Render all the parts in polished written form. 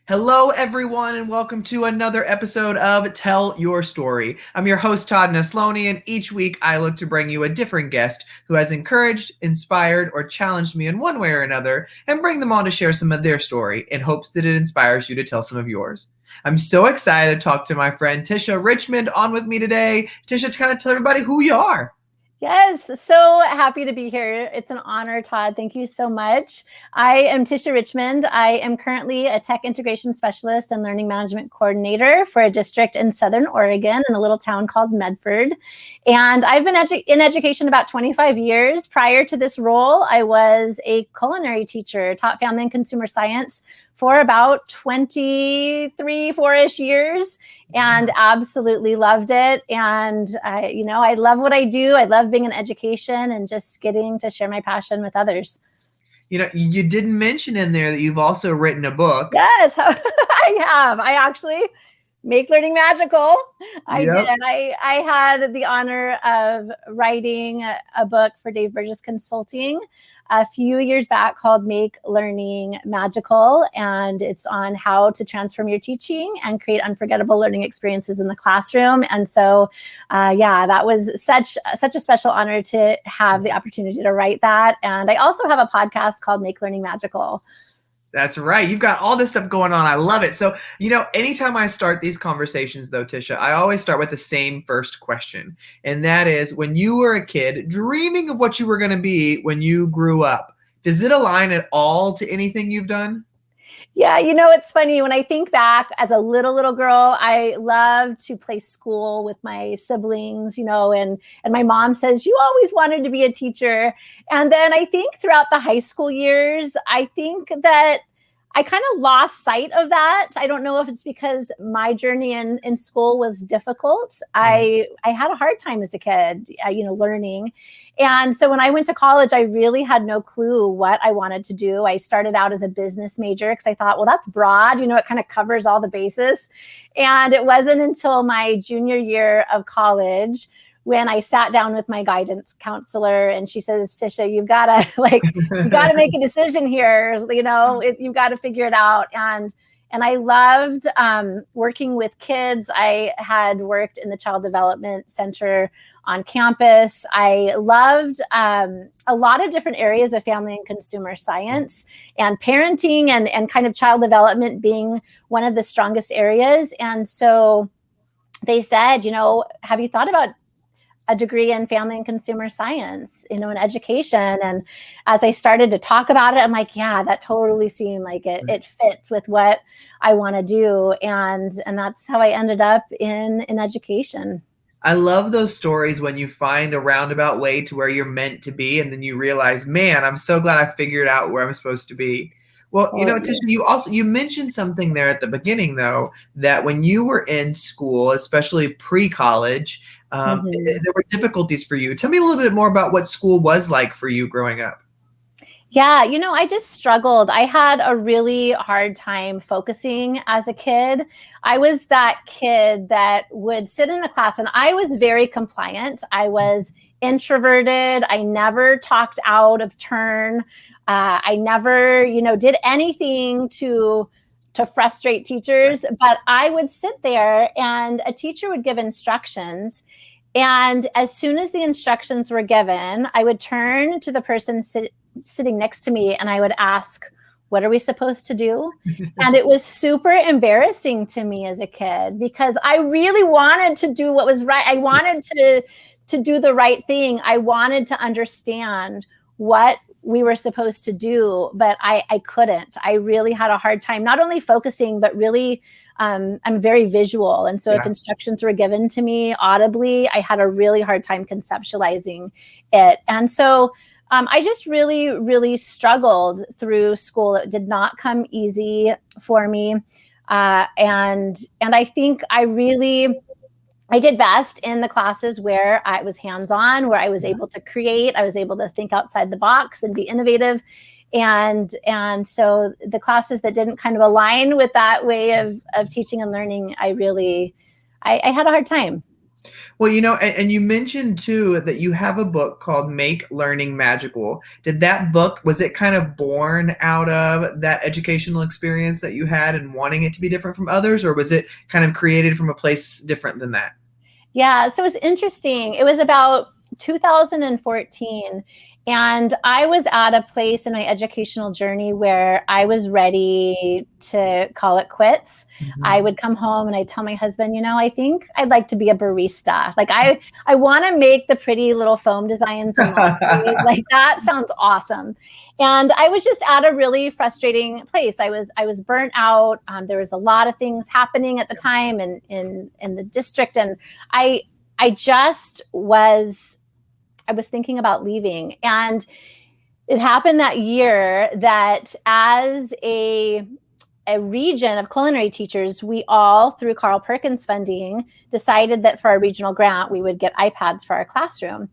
Hello, everyone, and welcome to another episode of Tell Your Story. I'm your host, Todd Nesloni, and each week I look to bring you a different guest who has encouraged, inspired, or challenged me in one way or another, and bring them on to share some of their story in hopes that it inspires you to tell some of yours. I'm so excited to talk to my friend Tisha Richmond on with me today. Tisha, to kind of tell everybody who you are. Yes, so happy to be here. It's an honor, Todd. Thank you so much. I am Tisha Richmond. I am currently a tech integration specialist and learning management coordinator for a district in Southern Oregon in a little town called Medford. And I've been in education about 25 years. Prior to this role, I was a culinary teacher, taught family and consumer science for about 23, 4-ish years, and absolutely loved it. And I love what I do. I love being in education and just getting to share my passion with others. You know, you didn't mention in there that you've also written a book. Yes, I have. I actually make learning magical. I Yep. did. I had the honor of writing a book for Dave Burgess Consulting a few years back called Make Learning Magical. And it's on how to transform your teaching and create unforgettable learning experiences in the classroom. And so, that was such a special honor to have the opportunity to write that. And I also have a podcast called Make Learning Magical. That's right. You've got all this stuff going on. I love it. So, anytime I start these conversations, though, Tisha, I always start with the same first question. And that is, when you were a kid dreaming of what you were going to be when you grew up, does it align at all to anything you've done? Yeah, it's funny. When I think back as a little girl, I loved to play school with my siblings, and my mom says, you always wanted to be a teacher. And then I think throughout the high school years, I think that I kind of lost sight of that. I don't know if it's because my journey in school was difficult. I had a hard time as a kid, learning. And so when I went to college, I really had no clue what I wanted to do. I started out as a business major because I thought, well, that's broad. It kind of covers all the bases. And it wasn't until my junior year of college when I sat down with my guidance counselor and she says, Tisha, you've got to make a decision here. You've got to figure it out. And I loved working with kids. I had worked in the Child Development Center on campus. I loved a lot of different areas of family and consumer science, and parenting and kind of child development being one of the strongest areas. And so they said, have you thought about a degree in family and consumer science, in education? And as I started to talk about it, I'm like, yeah, that totally seemed like it fits with what I want to do. And that's how I ended up in education. I love those stories when you find a roundabout way to where you're meant to be, and then you realize, man, I'm so glad I figured out where I'm supposed to be. Well, Tisha, you mentioned something there at the beginning, though, that when you were in school, especially pre-college, there were difficulties for you. Tell me a little bit more about what school was like for you growing up. Yeah, I just struggled. I had a really hard time focusing as a kid. I was that kid that would sit in a class, and I was very compliant. I was introverted. I never talked out of turn. I never, did anything to frustrate teachers, but I would sit there and a teacher would give instructions. And as soon as the instructions were given, I would turn to the person sitting next to me and I would ask, what are we supposed to do? And it was super embarrassing to me as a kid because I really wanted to do what was right. I wanted to do the right thing. I wanted to understand what we were supposed to do, but I couldn't. I really had a hard time, not only focusing, but really, I'm very visual. And so if instructions were given to me audibly, I had a really hard time conceptualizing it. And so I just really, really struggled through school. It did not come easy for me. And I think I did best in the classes where I was hands-on, where I was able to create, I was able to think outside the box and be innovative. And so the classes that didn't kind of align with that way of teaching and learning, I had a hard time. Well, and you mentioned too that you have a book called Make Learning Magical. Did that book, was it kind of born out of that educational experience that you had and wanting it to be different from others, or was it kind of created from a place different than that? Yeah, so it's interesting. It was about 2014, and I was at a place in my educational journey where I was ready to call it quits. I would come home and I'd tell my husband, I think I'd like to be a barista. Like I want to make the pretty little foam designs and lattes. Like that sounds awesome. And I was just at a really frustrating place. I was burnt out. There was a lot of things happening at the time in the district, and I was thinking about leaving. And it happened that year that as a region of culinary teachers, we all, through Carl Perkins funding, decided that for our regional grant, we would get iPads for our classroom.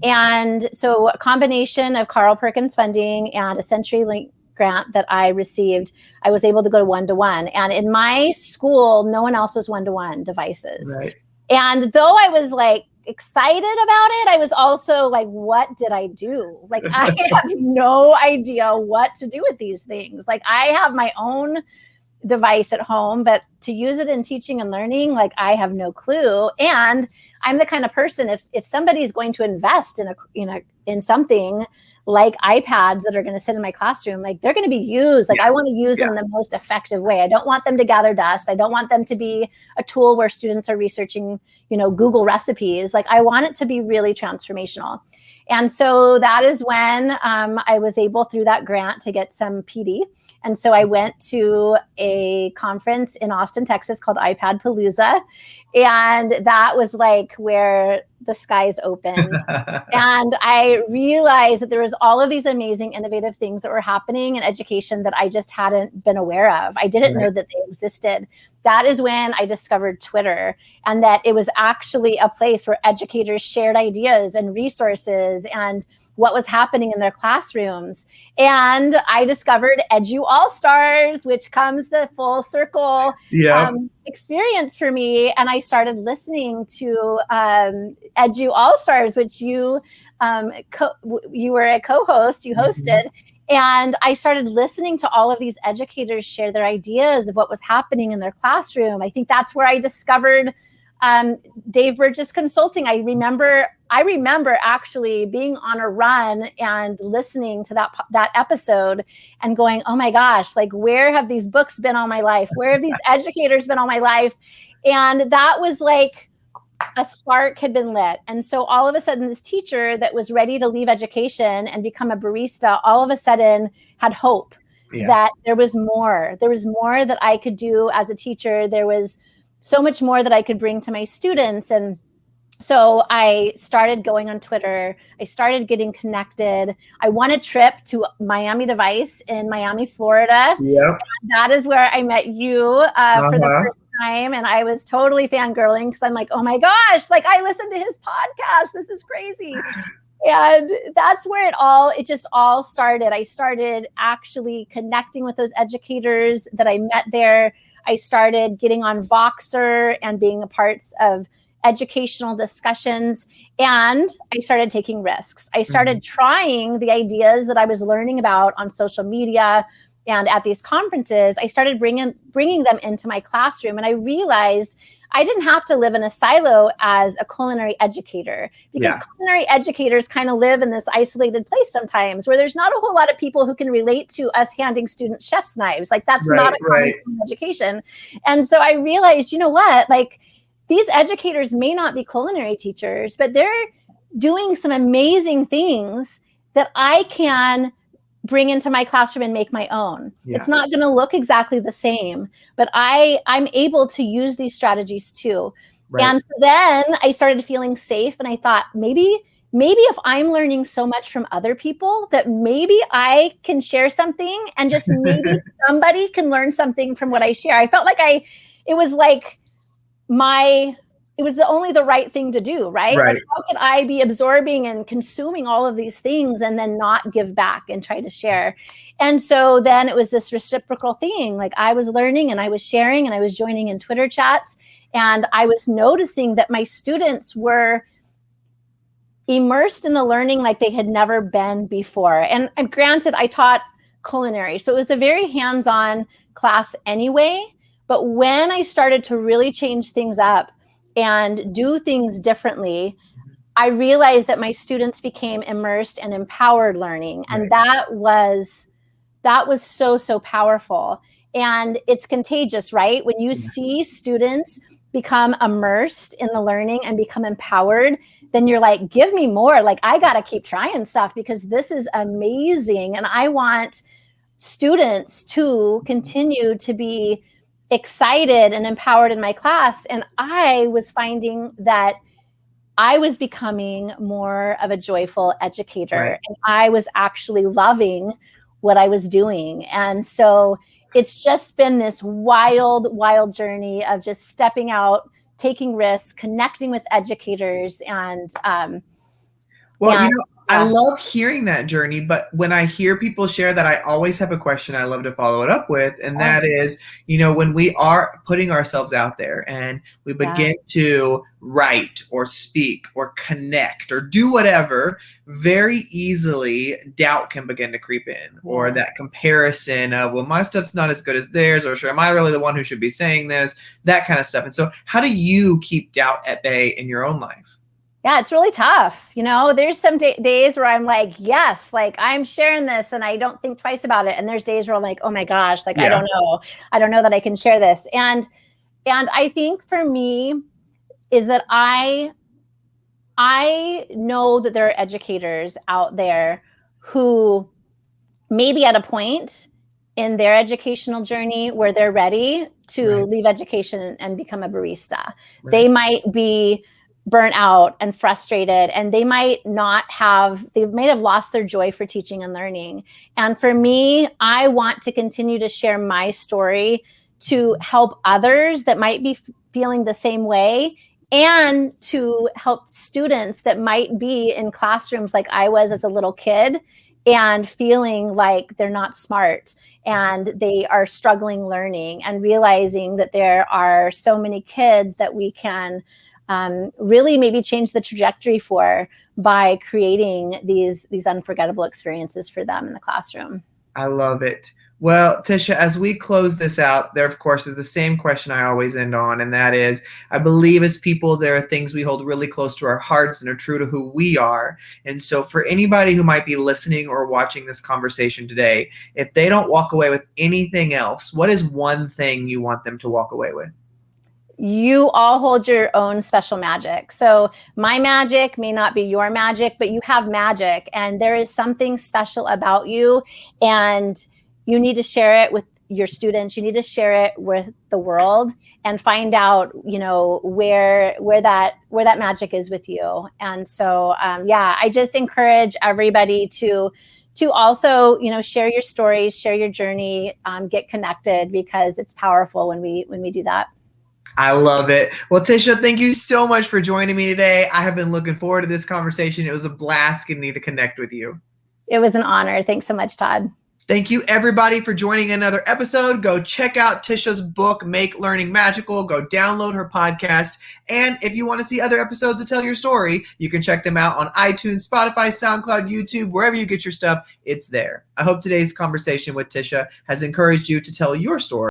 And so a combination of Carl Perkins funding and a CenturyLink grant that I received, I was able to go to one-to-one. And in my school, no one else was one-to-one devices. Right. And though I was like excited about it, I was also like, what did I do? Like, I have no idea what to do with these things. Like, I have my own device at home, but to use it in teaching and learning, like, I have no clue. And I'm the kind of person, if somebody's going to invest in something like iPads that are going to sit in my classroom, like they're going to be used. Like I want to use them in the most effective way. I don't want them to gather dust. I don't want them to be a tool where students are researching, Google recipes. Like I want it to be really transformational. And so that is when I was able through that grant to get some PD. And so I went to a conference in Austin, Texas called iPad Palooza. And that was like where the skies opened. And I realized that there was all of these amazing, innovative things that were happening in education that I just hadn't been aware of. I didn't know that they existed. That is when I discovered Twitter, and that it was actually a place where educators shared ideas and resources and what was happening in their classrooms. And I discovered Edu All-Stars, which comes the full circle experience for me. And I started listening to Edu All-Stars, which you were a co-host, you hosted. And I started listening to all of these educators share their ideas of what was happening in their classroom. I think that's where I discovered Dave Burgess Consulting. I remember actually being on a run and listening to that episode and going, oh my gosh, like where have these books been all my life? Where have these educators been all my life? And that was like a spark had been lit. And so all of a sudden, this teacher that was ready to leave education and become a barista, all of a sudden had hope that there was more. There was more that I could do as a teacher. There was so much more that I could bring to my students. And so I started going on Twitter. I started getting connected. I won a trip to Miami Device in Miami, Florida. Yep. That is where I met you for the first time. And I was totally fangirling because I'm like, oh my gosh, like I listened to his podcast. This is crazy. And that's where it just all started. I started actually connecting with those educators that I met there. I started getting on Voxer and being a part of educational discussions, and I started taking risks. I started trying the ideas that I was learning about on social media and at these conferences. I started bringing them into my classroom, and I realized I didn't have to live in a silo as a culinary educator, because culinary educators kind of live in this isolated place sometimes where there's not a whole lot of people who can relate to us handing students chef's knives. Like that's not a common education. And so I realized, you know what, like these educators may not be culinary teachers, but they're doing some amazing things that I can bring into my classroom and make my own. It's not going to look exactly the same, but I'm able to use these strategies too. And so then I started feeling safe, and I thought maybe if I'm learning so much from other people, that maybe I can share something, and just maybe somebody can learn something from what I share. I felt like it was only the right thing to do, right? Like, how could I be absorbing and consuming all of these things and then not give back and try to share? And so then it was this reciprocal thing. Like I was learning and I was sharing and I was joining in Twitter chats. And I was noticing that my students were immersed in the learning like they had never been before. And granted, I taught culinary, so it was a very hands-on class anyway. But when I started to really change things up and do things differently, I realized that my students became immersed and empowered learning. And that was so powerful. And it's contagious, right? When you see students become immersed in the learning and become empowered, then you're like, give me more. Like, I got to keep trying stuff because this is amazing. And I want students to continue to be excited and empowered in my class. And I was finding that I was becoming more of a joyful educator, and I was actually loving what I was doing. And so it's just been this wild, wild journey of just stepping out, taking risks, connecting with educators. And I love hearing that journey, but when I hear people share that, I always have a question I love to follow it up with. And that is, when we are putting ourselves out there and we begin to write or speak or connect or do whatever, very easily doubt can begin to creep in, or that comparison of, well, my stuff's not as good as theirs, or am I really the one who should be saying this, that kind of stuff. And so how do you keep doubt at bay in your own life? Yeah, it's really tough. There's some days where I'm like, yes, like I'm sharing this and I don't think twice about it. And there's days where I'm like, oh my gosh, like, I don't know that I can share this. And I think for me is that I know that there are educators out there who maybe at a point in their educational journey where they're ready to leave education and become a barista. They might be burnt out and frustrated, and they might have lost their joy for teaching and learning. And for me, I want to continue to share my story to help others that might be feeling the same way, and to help students that might be in classrooms like I was as a little kid and feeling like they're not smart and they are struggling learning, and realizing that there are so many kids that we can really maybe change the trajectory for by creating these unforgettable experiences for them in the classroom. I love it. Well, Tisha, as we close this out, there, of course, is the same question I always end on, and that is, I believe as people, there are things we hold really close to our hearts and are true to who we are. And so for anybody who might be listening or watching this conversation today, if they don't walk away with anything else, what is one thing you want them to walk away with? You all hold your own special magic. So my magic may not be your magic, but you have magic, and there is something special about you, and you need to share it with your students. You need to share it with the world and find out, where that magic is with you. And so, I just encourage everybody to also, share your stories, share your journey, get connected, because it's powerful when we do that. I love it. Well, Tisha, thank you so much for joining me today. I have been looking forward to this conversation. It was a blast getting to connect with you. It was an honor. Thanks so much, Todd. Thank you, everybody, for joining another episode. Go check out Tisha's book, Make Learning Magical. Go download her podcast. And if you want to see other episodes of Tell Your Story, you can check them out on iTunes, Spotify, SoundCloud, YouTube, wherever you get your stuff, it's there. I hope today's conversation with Tisha has encouraged you to tell your story.